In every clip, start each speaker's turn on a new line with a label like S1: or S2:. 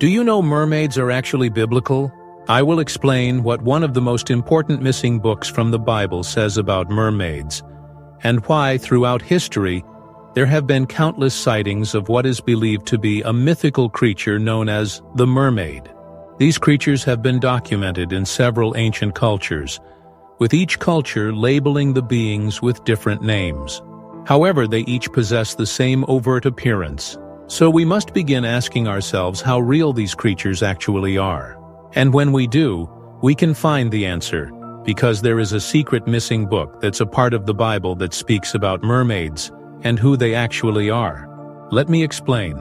S1: Do you know mermaids are actually biblical? I will explain what one of the most important missing books from the Bible says about mermaids, and why throughout history there have been countless sightings of what is believed to be a mythical creature known as the mermaid. These creatures have been documented in several ancient cultures, with each culture labeling the beings with different names. However, they each possess the same overt appearance, so we must begin asking ourselves how real these creatures actually are. And when we do, we can find the answer, because there is a secret missing book that's a part of the Bible that speaks about mermaids and who they actually are. Let me explain.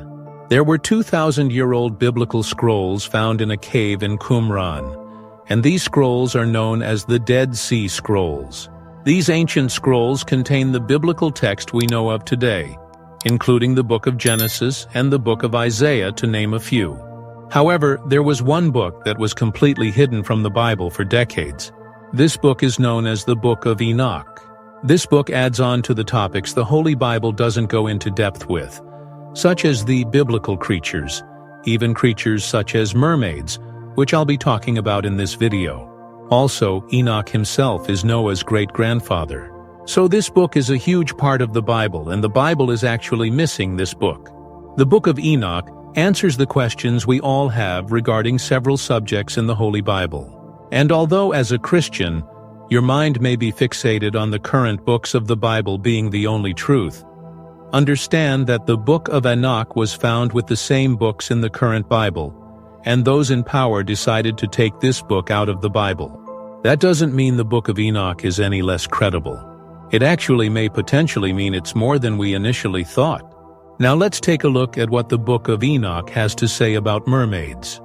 S1: There were 2,000-year-old biblical scrolls found in a cave in Qumran, and these scrolls are known as the Dead Sea Scrolls. These ancient scrolls contain the biblical text we know of today, including the book of Genesis and the book of Isaiah, to name a few. However, there was one book that was completely hidden from the Bible for decades. This book is known as the Book of Enoch. This book adds on to the topics the Holy Bible doesn't go into depth with, such as the biblical creatures, even creatures such as mermaids, which I'll be talking about in this video. Also, Enoch himself is Noah's great-grandfather. So this book is a huge part of the Bible, and the Bible is actually missing this book. The Book of Enoch answers the questions we all have regarding several subjects in the Holy Bible. And although as a Christian, your mind may be fixated on the current books of the Bible being the only truth, understand that the Book of Enoch was found with the same books in the current Bible, and those in power decided to take this book out of the Bible. That doesn't mean the Book of Enoch is any less credible. It actually may potentially mean it's more than we initially thought. Now let's take a look at what the Book of Enoch has to say about mermaids.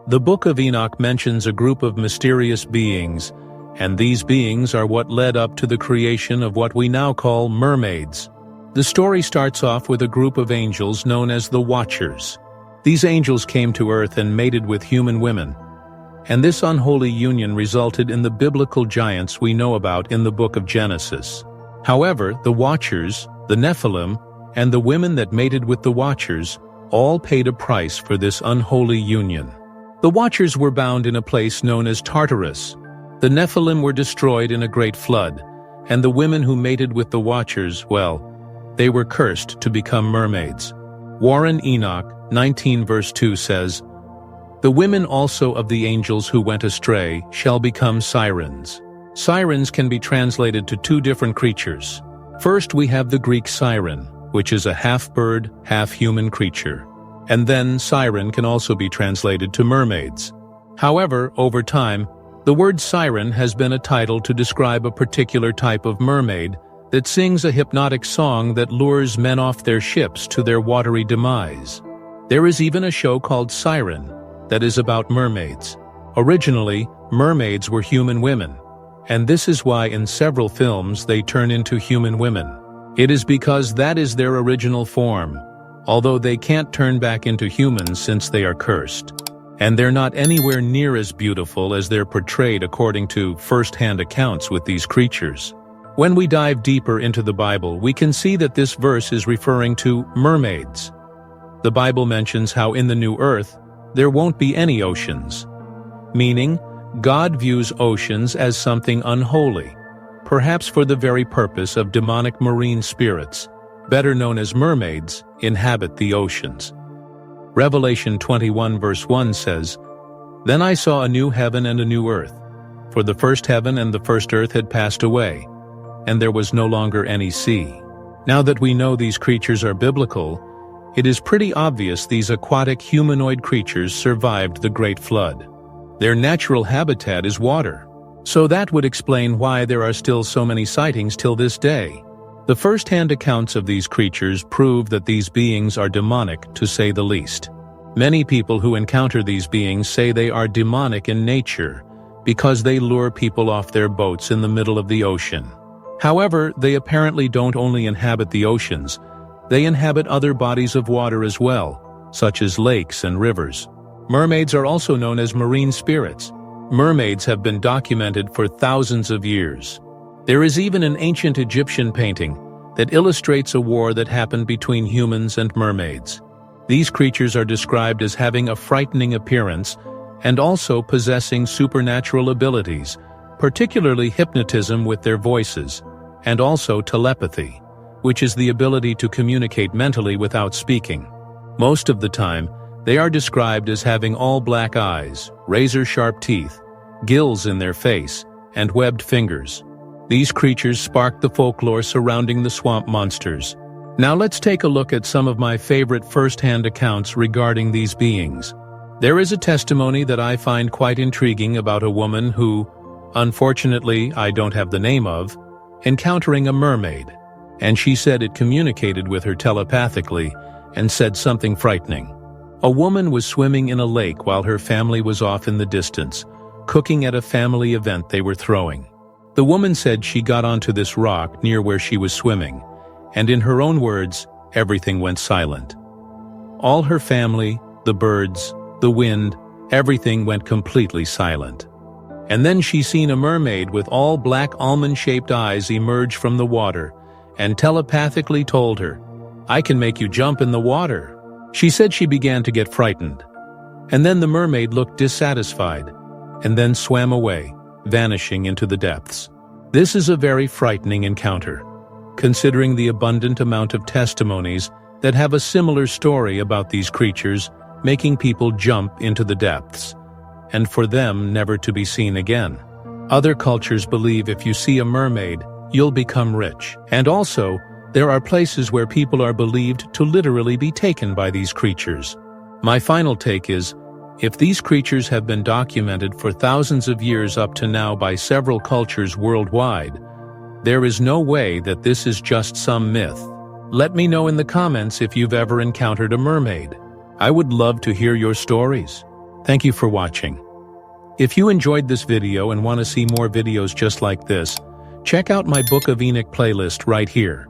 S1: The Book of Enoch mentions a group of mysterious beings, and these beings are what led up to the creation of what we now call mermaids. The story starts off with a group of angels known as the Watchers. These angels came to earth and mated with human women, and this unholy union resulted in the biblical giants we know about in the book of Genesis. However, the Watchers, the Nephilim, and the women that mated with the Watchers all paid a price for this unholy union. The Watchers were bound in a place known as Tartarus. The Nephilim were destroyed in a great flood, and the women who mated with the Watchers, well, they were cursed to become mermaids. Warren Enoch 19 verse 2 says, "The women also of the angels who went astray shall become sirens." Sirens can be translated to two different creatures. First, we have the Greek siren, which is a half-bird, half-human creature. And then siren can also be translated to mermaids. However, over time, the word siren has been a title to describe a particular type of mermaid that sings a hypnotic song that lures men off their ships to their watery demise. There is even a show called Siren that is about mermaids. Originally, mermaids were human women, and this is why in several films they turn into human women. It is because that is their original form, although they can't turn back into humans since they are cursed. And they're not anywhere near as beautiful as they're portrayed according to first-hand accounts with these creatures. When we dive deeper into the Bible, we can see that this verse is referring to mermaids. The Bible mentions how in the new earth, there won't be any oceans, meaning God views oceans as something unholy, perhaps for the very purpose of demonic marine spirits, better known as mermaids, inhabit the oceans. Revelation 21 verse 1 says, "Then I saw a new heaven and a new earth, for the first heaven and the first earth had passed away, and there was no longer any sea." Now that we know these creatures are biblical, it is pretty obvious these aquatic humanoid creatures survived the Great Flood. Their natural habitat is water, so that would explain why there are still so many sightings till this day. The first-hand accounts of these creatures prove that these beings are demonic, to say the least. Many people who encounter these beings say they are demonic in nature because they lure people off their boats in the middle of the ocean. However, they apparently don't only inhabit the oceans, they inhabit other bodies of water as well, such as lakes and rivers. Mermaids are also known as marine spirits. Mermaids have been documented for thousands of years. There is even an ancient Egyptian painting that illustrates a war that happened between humans and mermaids. These creatures are described as having a frightening appearance and also possessing supernatural abilities, particularly hypnotism with their voices, and also telepathy, which is the ability to communicate mentally without speaking. Most of the time, they are described as having all black eyes, razor-sharp teeth, gills in their face, and webbed fingers. These creatures spark the folklore surrounding the swamp monsters. Now let's take a look at some of my favorite first-hand accounts regarding these beings. There is a testimony that I find quite intriguing about a woman who, unfortunately I don't have the name of, encountering a mermaid, and she said it communicated with her telepathically and said something frightening. A woman was swimming in a lake while her family was off in the distance, cooking at a family event they were throwing. The woman said she got onto this rock near where she was swimming, and in her own words, everything went silent. All her family, the birds, the wind, everything went completely silent. And then she seen a mermaid with all black almond-shaped eyes emerge from the water and telepathically told her, "I can make you jump in the water." She said she began to get frightened. And then the mermaid looked dissatisfied and then swam away, vanishing into the depths. This is a very frightening encounter, considering the abundant amount of testimonies that have a similar story about these creatures making people jump into the depths, and for them never to be seen again. Other cultures believe if you see a mermaid, you'll become rich. And also, there are places where people are believed to literally be taken by these creatures. My final take is, if these creatures have been documented for thousands of years up to now by several cultures worldwide, there is no way that this is just some myth. Let me know in the comments if you've ever encountered a mermaid. I would love to hear your stories. Thank you for watching. If you enjoyed this video and want to see more videos just like this, check out my Book of Enoch playlist right here.